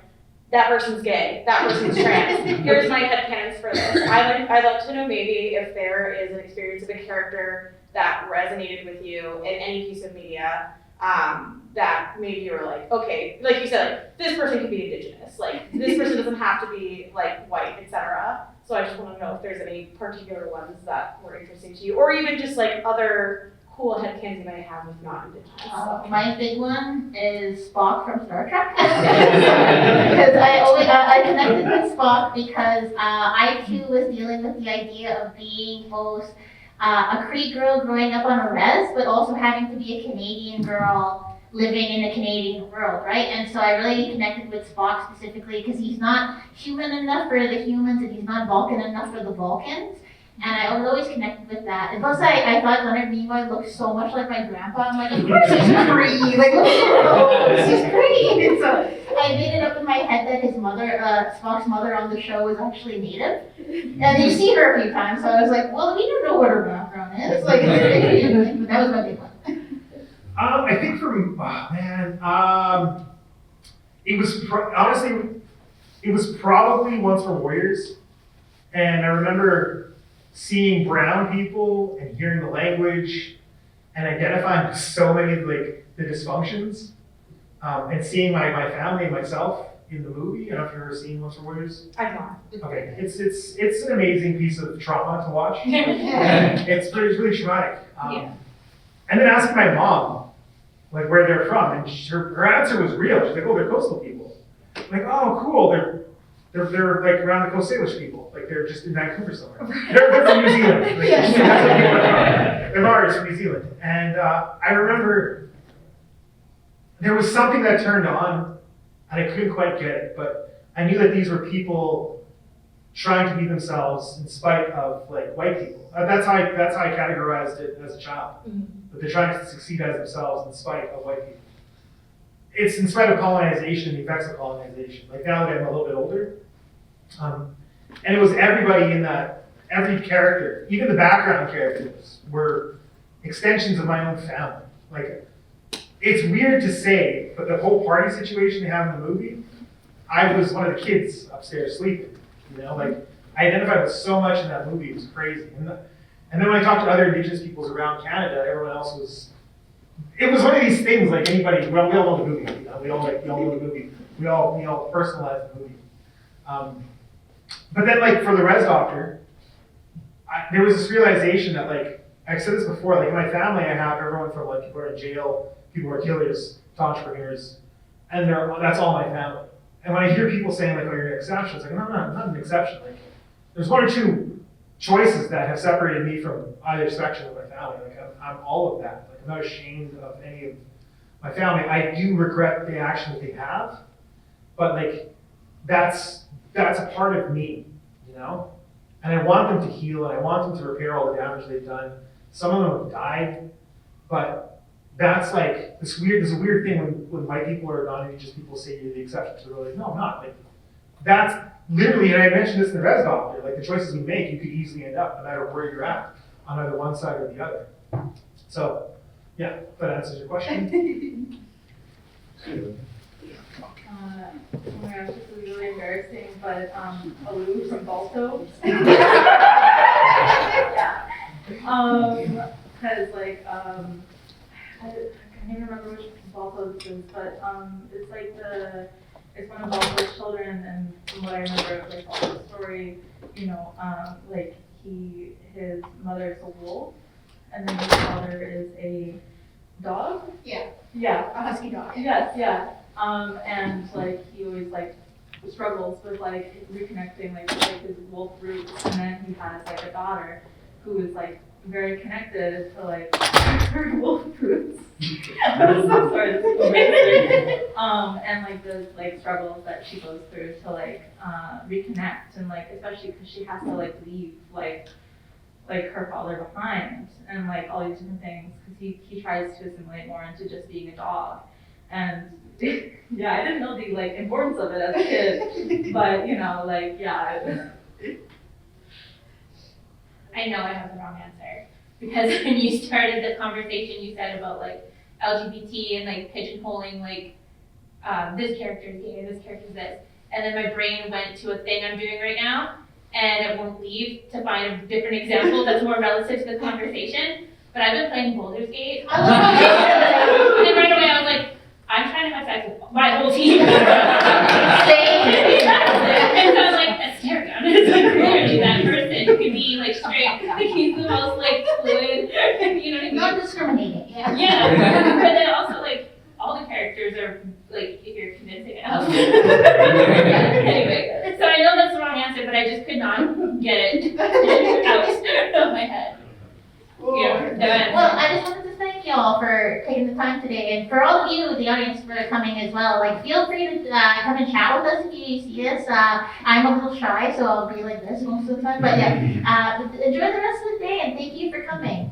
that person's gay, that person's trans. Here's my headcanons for this. I'd love to know maybe if there is an experience of a character that resonated with you in any piece of media, that maybe you were like, okay, like you said, like, this person could be indigenous, like this person doesn't have to be like white, etc. So I just want to know if there's any particular ones that were interesting to you, or even just like other cool headcanons you might have with not indigenous. My big one is Spock from Star Trek. Because I connected with Spock because I too was dealing with the idea of being both a Cree girl growing up on a res, but also having to be a Canadian girl living in a Canadian world, right? And so I really connected with Spock specifically because he's not human enough for the humans and he's not Vulcan enough for the Vulcans. And I was always connected with that. And plus I thought Leonard Nimoy looked so much like my grandpa. I'm like, of course he's Cree. Like, look at him, he's Cree. And so I made it up in my head that his mother, Spock's mother on the show was actually Native. And you see her a few times, so I was like, well, we don't know what her background is. Like, but that was my big one. I think it was honestly, it was probably Once Were Warriors. And I remember seeing brown people and hearing the language and identifying with so many of like the dysfunctions, and seeing my family and myself in the movie. I don't know if you've ever seen Once Were Warriors. I've not. Okay, it's an amazing piece of trauma to watch. It's really traumatic. And then asking my mom, like where they're from, and her answer was real. She's like, oh, they're coastal people. I'm like, oh, cool, they're like around the Coast Salish people. Like they're just in Vancouver somewhere. They're from New Zealand. Like, that's what people are from. They're Maoris from New Zealand. And I remember there was something that turned on, and I couldn't quite get it, but I knew that these were people trying to be themselves in spite of like white people. That's how I categorized it as a child. That they're trying to succeed as themselves in spite of white people. It's in spite of colonization and the effects of colonization. Like now that I'm a little bit older, and it was everybody in that, every character, even the background characters were extensions of my own family. Like, it's weird to say, but the whole party situation they have in the movie, I was one of the kids upstairs sleeping, you know? Like, I identified with so much in that movie, it was crazy. And then when I talked to other Indigenous peoples around Canada, everyone else was, it was one of these things like anybody, well, we all know the movie, you know? We all know the movie. We all personalize the movie. But then like for the Res Doctor, there was this realization that like, I said this before, like in my family I have everyone from like people who are in jail, people who are killers, to entrepreneurs, and that's all my family. And when I hear people saying like, oh, you're an exception, it's like, no, I'm not an exception. Like, there's one or two choices that have separated me from either spectrum of my family. Like I'm all of that. Like I'm not ashamed of any of my family. I do regret the action that they have, but like that's a part of me, you know? And I want them to heal, and I want them to repair all the damage they've done. Some of them have died, but that's like, there's a weird thing when white people or non-indigenous people say you're the exception to the rule. Like, no, I'm not. Like, that's literally, and I mentioned this in the Res Doctor, like the choices we make, you could easily end up, no matter where you're at, on either one side or the other. So, yeah, if that answers your question. Oh my gosh, this is really embarrassing, but Alu from Balto. Yeah. Because like, I can't even remember which Balto this is, but it's like it's one of Balto's children, and from what I remember of like Balto's story, you know, like his mother is a wolf, and then his father is a dog? Yeah. Yeah. A husky dog. Yes, yeah. And like he always like struggles with like reconnecting like with his wolf roots, and then he has like a daughter who is like very connected to like her wolf roots. I'm so sorry, this is amazing. And like the like struggles that she goes through to like reconnect, and like especially because she has to like leave like her father behind, and like all these different things because he tries to assimilate more into just being a dog. And yeah, I didn't know the like importance of it as a kid, but you know, like yeah. I know I have the wrong answer, because when you started the conversation, you said about like LGBT and like pigeonholing like this character is gay, this character is this, and then my brain went to a thing I'm doing right now, and it won't leave to find a different example that's more relative to the conversation. But I've been playing Baldur's Gate, and then right away I was like, I'm trying to have sex with my whole team. And so I was like, Asterion is like clearly that person who can be like straight, like he's the most like fluid, you know what I mean? Non-discriminating, yeah. Yeah, but then also like all the characters are like if you're convincing enough. Anyway, so I know that's the wrong answer, but I just could not get it out of my head. Yeah. Well, I just wanted to thank y'all for taking the time today, and for all of you, the audience, for coming as well. Like, feel free to come and chat with us if you see us. I'm a little shy, so I'll be like this most of the time. But yeah, enjoy the rest of the day, and thank you for coming.